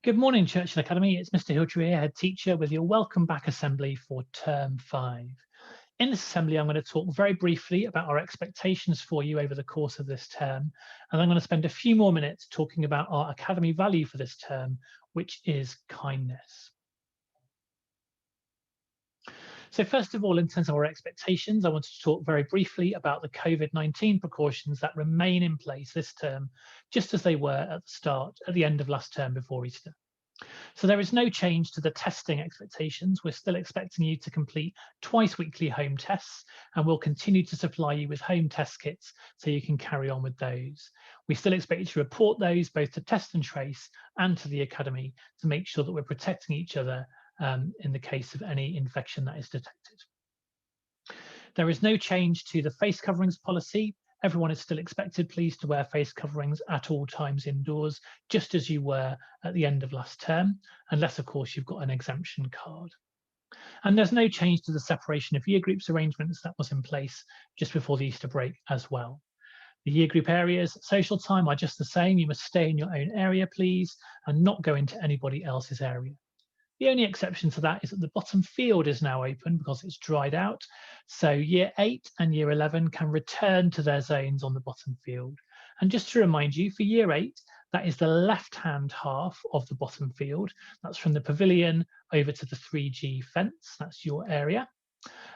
Good morning, Churchill Academy. It's Mr. Hilcher here, head teacher, with your welcome back assembly for term 5. In this assembly, I'm going to talk very briefly about our expectations for you over the course of this term, and I'm going to spend a few more minutes talking about our academy value for this term, which is kindness. So first of all, in terms of our expectations, I wanted to talk very briefly about the COVID-19 precautions that remain in place this term, just as they were at the end of last term before Easter. So there is no change to the testing expectations. We're still expecting you to complete twice weekly home tests, and we'll continue to supply you with home test kits so you can carry on with those. We still expect you to report those both to Test and Trace and to the Academy to make sure that we're protecting each other in the case of any infection that is detected. There is no change to the face coverings policy. Everyone is still expected, please, to wear face coverings at all times indoors, just as you were at the end of last term, unless, of course, you've got an exemption card. And there's no change to the separation of year groups arrangements that was in place just before the Easter break as well. The year group areas at social time are just the same. You must stay in your own area, please, and not go into anybody else's area. The only exception to that is that the bottom field is now open because it's dried out. So year 8 and year 11 can return to their zones on the bottom field. And just to remind you, for year 8, that is the left-hand half of the bottom field. That's from the pavilion over to the 3G fence. That's your area.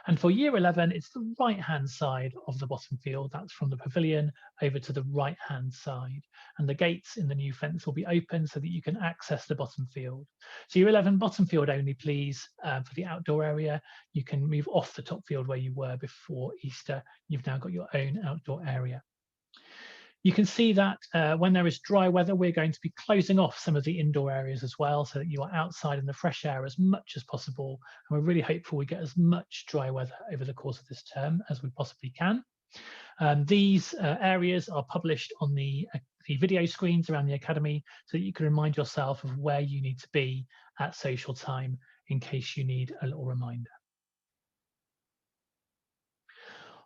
And for year 11, it's the right-hand side of the bottom field. That's from the pavilion over to the right-hand side. And the gates in the new fence will be open so that you can access the bottom field. So year 11, bottom field only, please, for the outdoor area. You can move off the top field where you were before Easter. You've now got your own outdoor area. You can see that when there is dry weather, we're going to be closing off some of the indoor areas as well, so that you are outside in the fresh air as much as possible. And we're really hopeful we get as much dry weather over the course of this term as we possibly can. These areas are published on the video screens around the Academy, so that you can remind yourself of where you need to be at social time in case you need a little reminder.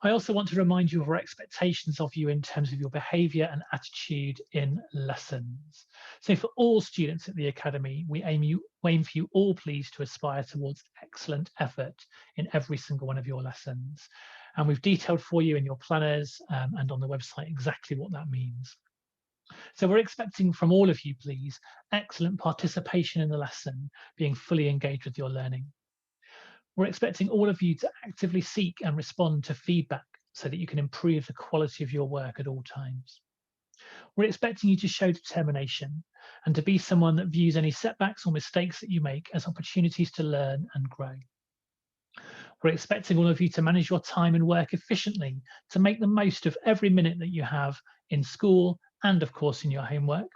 I also want to remind you of our expectations of you in terms of your behaviour and attitude in lessons. So for all students at the Academy, we aim for you all, please, to aspire towards excellent effort in every single one of your lessons. And we've detailed for you in your planners and on the website exactly what that means. So we're expecting from all of you, please, excellent participation in the lesson, being fully engaged with your learning. We're expecting all of you to actively seek and respond to feedback so that you can improve the quality of your work at all times. We're expecting you to show determination and to be someone that views any setbacks or mistakes that you make as opportunities to learn and grow. We're expecting all of you to manage your time and work efficiently, to make the most of every minute that you have in school and, of course, in your homework,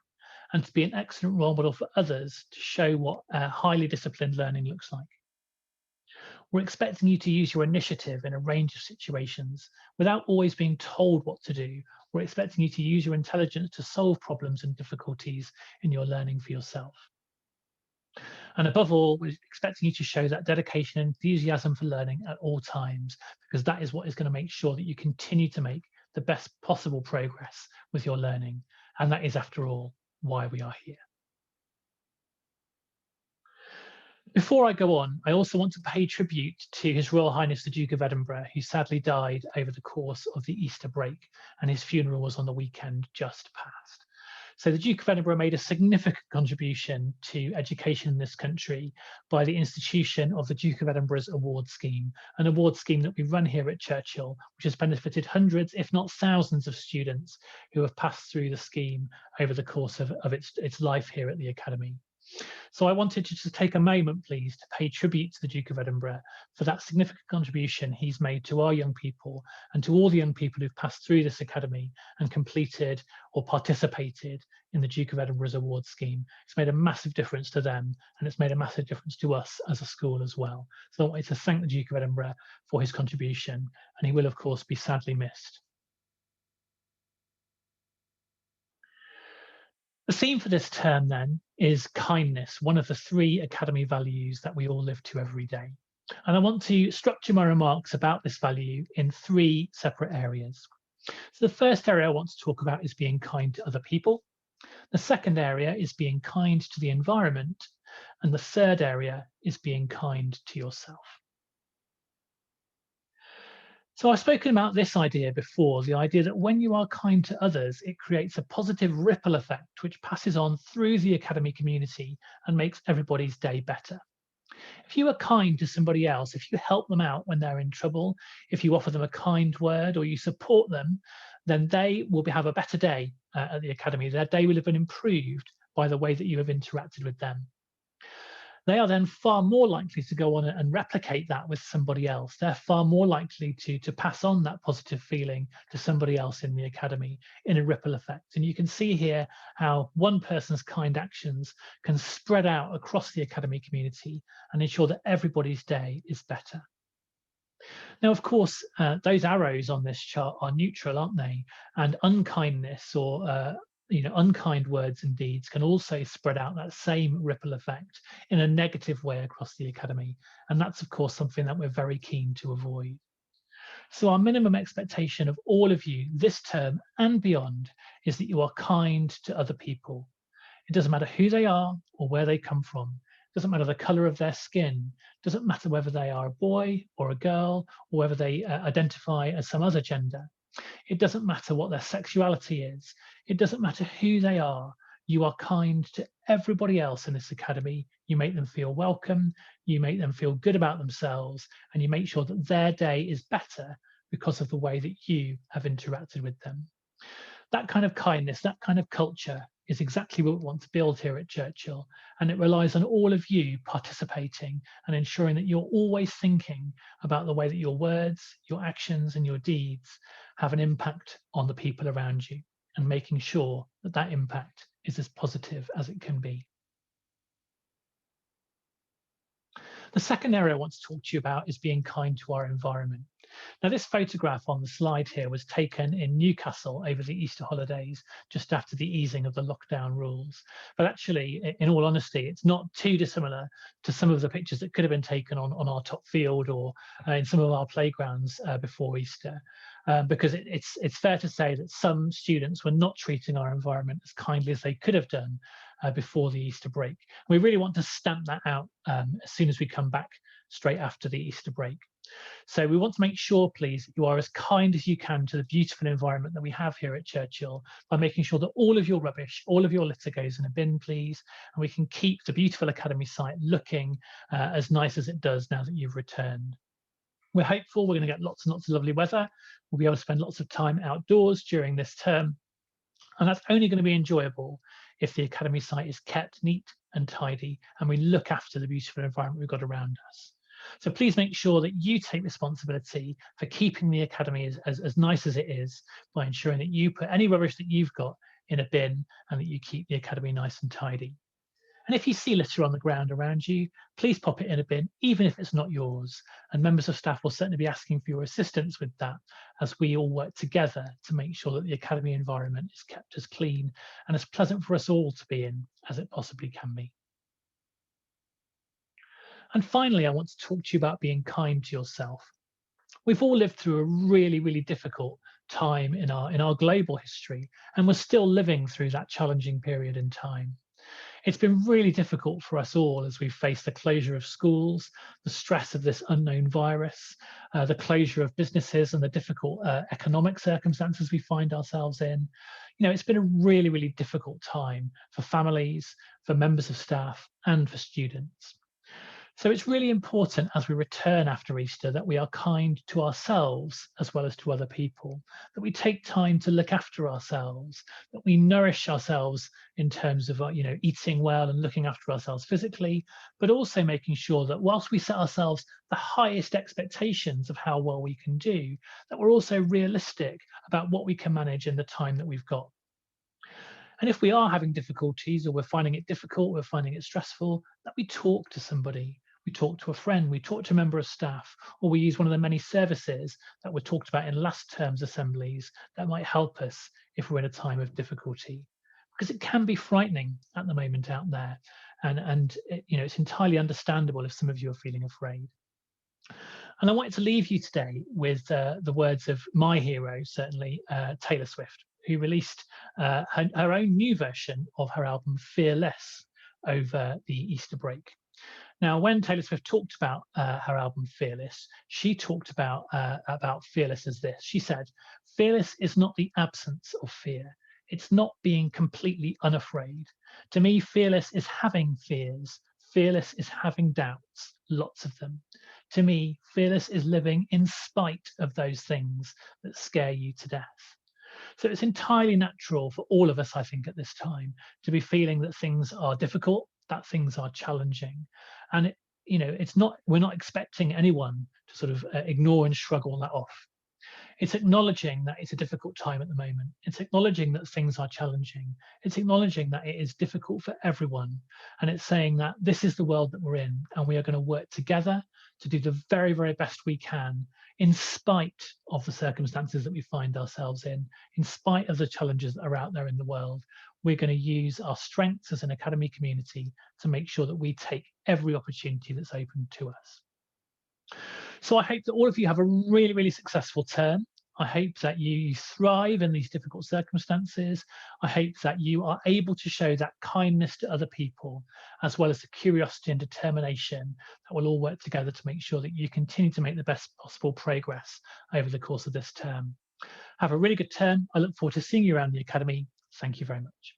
and to be an excellent role model for others to show what highly disciplined learning looks like. We're expecting you to use your initiative in a range of situations without always being told what to do. We're expecting you to use your intelligence to solve problems and difficulties in your learning for yourself. And above all, we're expecting you to show that dedication and enthusiasm for learning at all times, because that is what is going to make sure that you continue to make the best possible progress with your learning. And that is, after all, why we are here. Before I go on, I also want to pay tribute to His Royal Highness the Duke of Edinburgh, who sadly died over the course of the Easter break, and his funeral was on the weekend just past. So the Duke of Edinburgh made a significant contribution to education in this country by the institution of the Duke of Edinburgh's award scheme, an award scheme that we run here at Churchill, which has benefited hundreds, if not thousands, of students who have passed through the scheme over the course of its life here at the Academy. So I wanted to just take a moment, please, to pay tribute to the Duke of Edinburgh for that significant contribution he's made to our young people and to all the young people who've passed through this Academy and completed or participated in the Duke of Edinburgh's award scheme. It's made a massive difference to them, and it's made a massive difference to us as a school as well. So I wanted to thank the Duke of Edinburgh for his contribution, and he will, of course, be sadly missed. The theme for this term, then, is kindness, one of the 3 Academy values that we all live to every day. And I want to structure my remarks about this value in 3 separate areas. So the first area I want to talk about is being kind to other people. The second area is being kind to the environment. And the third area is being kind to yourself. So I've spoken about this idea before, the idea that when you are kind to others, it creates a positive ripple effect which passes on through the academy community and makes everybody's day better. If you are kind to somebody else, if you help them out when they're in trouble, if you offer them a kind word or you support them, then they will have a better day at the academy. Their day will have been improved by the way that you have interacted with them. They are then far more likely to go on and replicate that with somebody else. They're far more likely to pass on that positive feeling to somebody else in the academy in a ripple effect. And you can see here how one person's kind actions can spread out across the academy community and ensure that everybody's day is better. Now, of course, those arrows on this chart are neutral, aren't they? And unkindness or unkind words and deeds can also spread out that same ripple effect in a negative way across the academy. And that's, of course, something that we're very keen to avoid. So our minimum expectation of all of you this term and beyond is that you are kind to other people. It doesn't matter who they are or where they come from. It doesn't matter the color of their skin. It doesn't matter whether they are a boy or a girl or whether they identify as some other gender. It doesn't matter what their sexuality is. It doesn't matter who they are. You are kind to everybody else in this academy. You make them feel welcome. You make them feel good about themselves. And you make sure that their day is better because of the way that you have interacted with them. That kind of kindness, that kind of culture is exactly what we want to build here at Churchill. And it relies on all of you participating and ensuring that you're always thinking about the way that your words, your actions, and your deeds have an impact on the people around you and making sure that that impact is as positive as it can be. The second area I want to talk to you about is being kind to our environment. Now, this photograph on the slide here was taken in Newcastle over the Easter holidays, just after the easing of the lockdown rules. But actually, in all honesty, it's not too dissimilar to some of the pictures that could have been taken on our top field or in some of our playgrounds before Easter. Because it's fair to say that some students were not treating our environment as kindly as they could have done before the Easter break. We really want to stamp that out as soon as we come back straight after the Easter break. So we want to make sure, please, that you are as kind as you can to the beautiful environment that we have here at Churchill by making sure that all of your rubbish, all of your litter goes in a bin, please, and we can keep the beautiful academy site looking as nice as it does now that you've returned. We're hopeful we're going to get lots and lots of lovely weather. We'll be able to spend lots of time outdoors during this term. And that's only going to be enjoyable if the academy site is kept neat and tidy and we look after the beautiful environment we've got around us. So please make sure that you take responsibility for keeping the academy as nice as it is by ensuring that you put any rubbish that you've got in a bin and that you keep the academy nice and tidy. And if you see litter on the ground around you, please pop it in a bin, even if it's not yours. And members of staff will certainly be asking for your assistance with that as we all work together to make sure that the academy environment is kept as clean and as pleasant for us all to be in as it possibly can be. And finally, I want to talk to you about being kind to yourself. We've all lived through a really, really difficult time in our global history, and we're still living through that challenging period in time. It's been really difficult for us all as we've faced the closure of schools, the stress of this unknown virus, the closure of businesses and the difficult economic circumstances we find ourselves in. You know, it's been a really, really difficult time for families, for members of staff, and for students. So it's really important as we return after Easter that we are kind to ourselves as well as to other people, that we take time to look after ourselves, that we nourish ourselves in terms of eating well and looking after ourselves physically, but also making sure that whilst we set ourselves the highest expectations of how well we can do, that we're also realistic about what we can manage in the time that we've got. And if we are having difficulties or we're finding it difficult, we're finding it stressful, that we talk to somebody. We talk to a friend, we talk to a member of staff, or we use one of the many services that were talked about in last term's assemblies that might help us if we're in a time of difficulty. Because it can be frightening at the moment out there. And it's entirely understandable if some of you are feeling afraid. And I wanted to leave you today with the words of my hero, certainly, Taylor Swift. who released her own new version of her album Fearless over the Easter break. Now, when Taylor Swift talked about her album Fearless, she talked about Fearless as this. She said, "Fearless is not the absence of fear. It's not being completely unafraid. To me, fearless is having fears. Fearless is having doubts, lots of them. To me, fearless is living in spite of those things that scare you to death." So it's entirely natural for all of us, I think, at this time to be feeling that things are difficult, that things are challenging. And it's not, we're not expecting anyone to sort of ignore and shrug all that off. It's acknowledging that it's a difficult time at the moment. It's acknowledging that things are challenging. It's acknowledging that it is difficult for everyone. And it's saying that this is the world that we're in, and we are going to work together to do the very, very best we can, in spite of the circumstances that we find ourselves in spite of the challenges that are out there in the world. We're going to use our strengths as an academy community to make sure that we take every opportunity that's open to us. So I hope that all of you have a really, really successful term. I hope that you thrive in these difficult circumstances. I hope that you are able to show that kindness to other people, as well as the curiosity and determination that will all work together to make sure that you continue to make the best possible progress over the course of this term. Have a really good term. I look forward to seeing you around the Academy. Thank you very much.